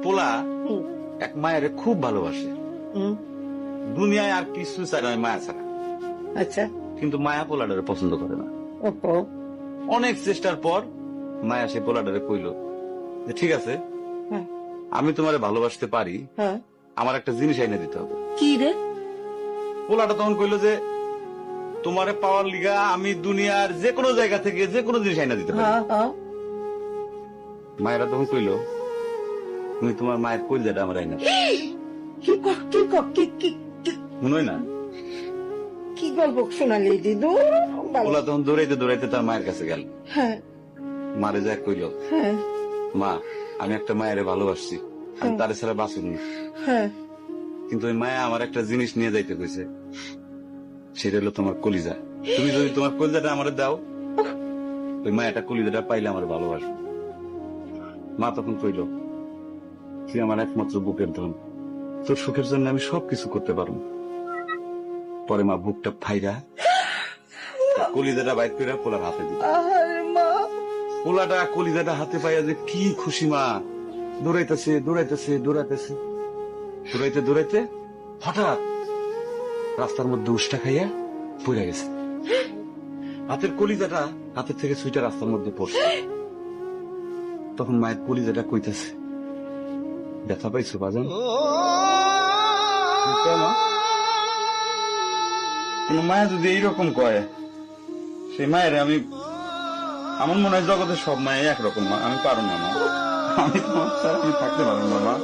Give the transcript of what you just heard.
পোলা এক মায়ের খুব ভালোবাসে, দুনিয়ায় আর কিছু চায় না মায়া ছাড়া। আচ্ছা, কিন্তু মায়া পোলাডারে পছন্দ করে না। ওপো অনেক চেষ্টার পর মায়া সে পোলাডারে কইল যে ঠিক আছে, হ্যাঁ আমি তোমারে ভালোবাসতে পারি, হ্যাঁ, আমার একটা জিনিস এনে দিতে হবে। কি রে? পোলাটা তখন কইল যে তোমারে পাওয়ার লিগা আমি দুনিয়ার যে কোনো জায়গা থেকে যে কোনো জিনিস এনে দিতে পারি। হ্যাঁ হ্যাঁ, মায়েরা তখন কইল তুমি তোমার মায়ের কইলজাটা আমার আইনা দাও। কি ক- কি ক- কি কি- কি- মনে হয় না? কি গল্প শোনালি দিদু? পোলা তখন দৌড়াইতে দৌড়াইতে তার মায়ের কাছে গেল, হ্যাঁ মারে যায় কইল হ্যাঁ মা আমি একটা মায়ের ভালোবাসছি, আমি তার ছাড়া বাঁচুনি, হ্যাঁ, কিন্তু ওই মায়া আমার একটা জিনিস নিয়ে যাইতে কইছে, সেটা হলো তোমার কলিজা। তুমি যদি তোমার কলিজাটা আমার দাও, ওই মায়াটা কলিজাটা পাইলে আমার ভালোবাসবে। মা তখন কইল তুই আমার একমাত্র বুকের ধন, তোর সুখের জন্য আমি সবকিছু করতে পারবো। পরে মা বুকটা ফাইরা কলিজাটা বাইর করে পোলার হাতে দিল। আরে মা, পোলাটা কলিজাটা হাতে পাইয়া যে কি খুশি, মা দৌড়াইতেছে দৌড়াইতেছে দৌড়াইতেছে, দৌড়াইতে দৌড়াইতে হঠাৎ রাস্তার মধ্যে উষ্টা খাইয়া পড়ে গেছে। হাতের কলিজাটা হাতের থেকে ছুইটা রাস্তার মধ্যে পড়ছে। তখন মায়ের কলিজাটা কইতেছে ব্যথা পাইছো বাজান? কোন মায়া যদি এইরকম কয়, সেই মায়ের আমি, আমার মনে হয় জগতের সব মায়ে একরকম, মা আমি পারো না, মা আমি তোমার ছাড়া আমি থাকতে পারবো না, মা।